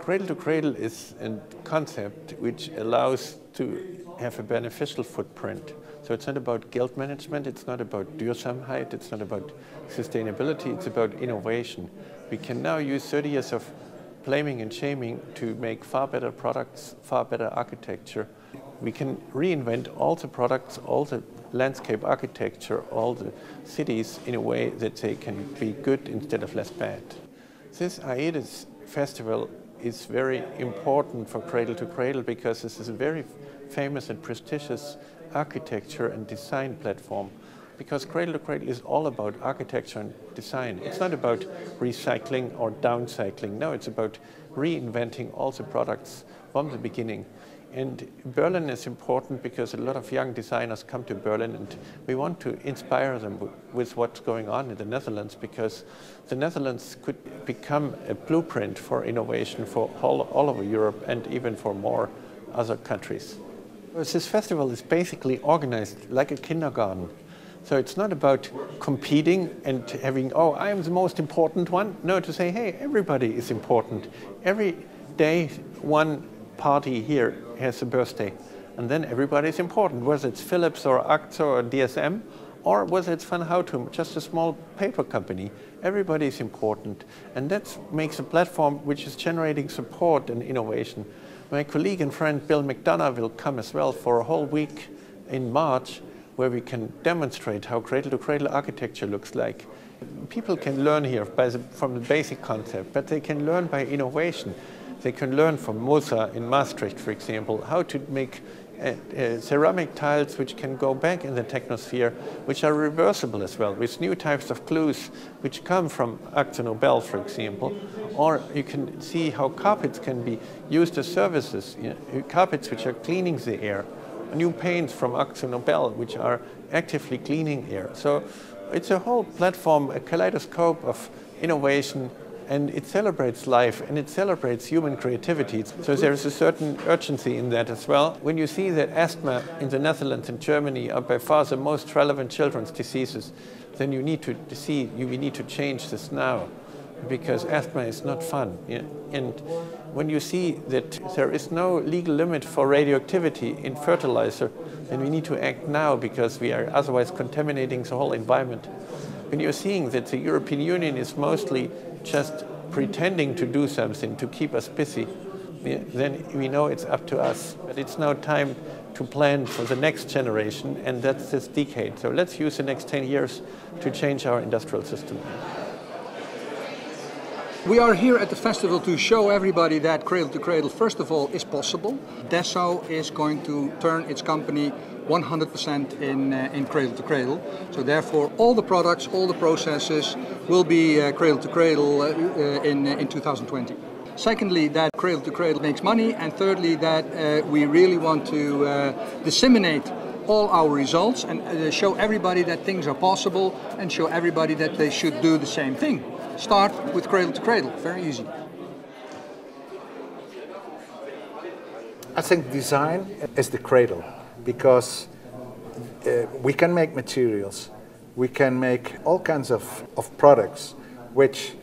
Cradle to cradle is a concept which allows to have a beneficial footprint. So it's not about guilt management, it's not about Duurzaamheid, it's not about sustainability, it's about innovation. We can now use 30 years of blaming and shaming to make far better products, far better architecture. We can reinvent all the products, all the landscape architecture, all the cities in a way that they can be good instead of less bad. This AEDIS festival is very important for Cradle to Cradle because this is a very famous and prestigious architecture and design platform. Because Cradle to Cradle is all about architecture and design. It's not about recycling or downcycling. No, it's about reinventing all the products from the beginning. And Berlin is important because a lot of young designers come to Berlin, and we want to inspire them with what's going on in the Netherlands, because the Netherlands could become a blueprint for innovation for all over Europe and even for more other countries. This festival is basically organized like a kindergarten. So it's not about competing and having, oh, I am the most important one. No, to say, hey, everybody is important. Every day, one party here has a birthday, and then everybody is important, whether it's Philips or AXO or DSM, or whether it's Van Houten, just a small paper company. Everybody is important, and that makes a platform which is generating support and innovation. My colleague and friend Bill McDonough will come as well for a whole week in March, where we can demonstrate how cradle-to-cradle architecture looks like. People can learn here from the basic concept, but they can learn by innovation. They can learn from Moser in Maastricht, for example, how to make ceramic tiles which can go back in the technosphere, which are reversible as well, with new types of glues which come from Akzo Nobel, for example. Or you can see how carpets can be used as services, carpets which are cleaning the air. New paints from Akzo Nobel, which are actively cleaning air. So it's a whole platform, a kaleidoscope of innovation, and it celebrates life and it celebrates human creativity. So there is a certain urgency in that as well. When you see that asthma in the Netherlands and Germany are by far the most relevant children's diseases, then you need to see, we need to change this now, because asthma is not fun. Yeah? And when you see that there is no legal limit for radioactivity in fertilizer, then we need to act now, because we are otherwise contaminating the whole environment. When you're seeing that the European Union is mostly just pretending to do something to keep us busy, then we know it's up to us. But it's now time to plan for the next generation, and that's this decade. So let's use the next 10 years to change our industrial system. We are here at the festival to show everybody that Cradle to Cradle, first of all, is possible. Desso is going to turn its company 100% in Cradle to Cradle. So therefore, all the products, all the processes will be Cradle to Cradle in 2020. Secondly, that Cradle to Cradle makes money. And thirdly, that we really want to disseminate all our results and show everybody that things are possible, and show everybody that they should do the same thing. Start with Cradle to Cradle, very easy. I think design is the cradle, because we can make materials, we can make all kinds of products, which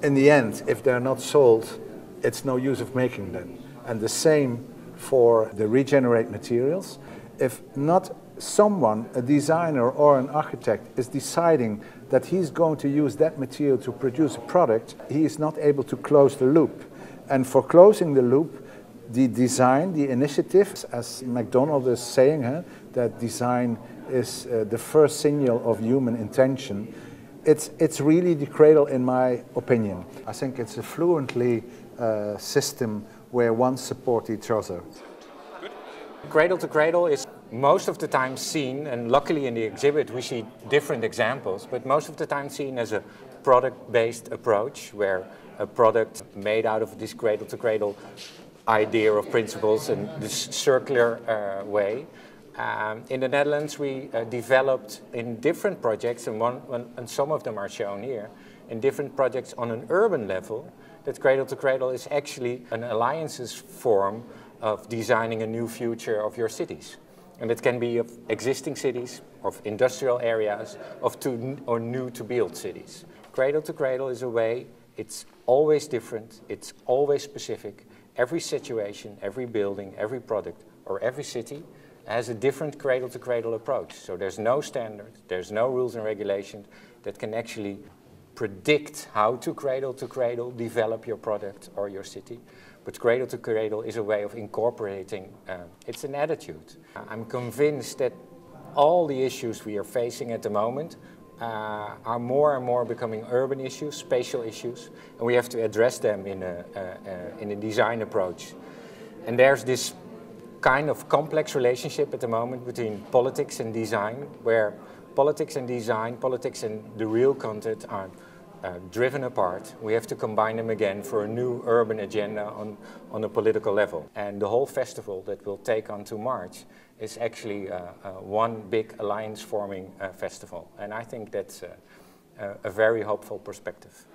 in the end, if they're not sold, it's no use of making them. And the same for the regenerate materials. If not someone, a designer or an architect, is deciding that he's going to use that material to produce a product, he is not able to close the loop. And for closing the loop, the design, the initiative, as McDonald is saying, that design is the first signal of human intention. It's really the cradle, in my opinion. I think it's a fluently system where one support each other. Cradle to Cradle is most of the time seen, and luckily in the exhibit we see different examples, but most of the time seen as a product-based approach, where a product made out of this Cradle to Cradle idea of principles and this circular way. In the Netherlands we developed in different projects, and some of them are shown here, in different projects on an urban level, that Cradle to Cradle is actually an alliances form of designing a new future of your cities. And it can be of existing cities, of industrial areas, or new to build cities. Cradle to Cradle is a way It's always different, it's always specific. Every situation, every building, every product, or every city has a different cradle-to-cradle approach. So there's no standard, there's no rules and regulations that can actually predict how to cradle-to-cradle develop your product or your city. But cradle-to-cradle is a way of incorporating, it's an attitude. I'm convinced that all the issues we are facing at the moment are more and more becoming urban issues, spatial issues, and we have to address them in a design approach. And there's this kind of complex relationship at the moment between politics and design, where politics and design, politics and the real content are driven apart. We have to combine them again for a new urban agenda on a political level. And the whole festival that will take on to March is actually one big alliance-forming festival. And I think that's a very hopeful perspective.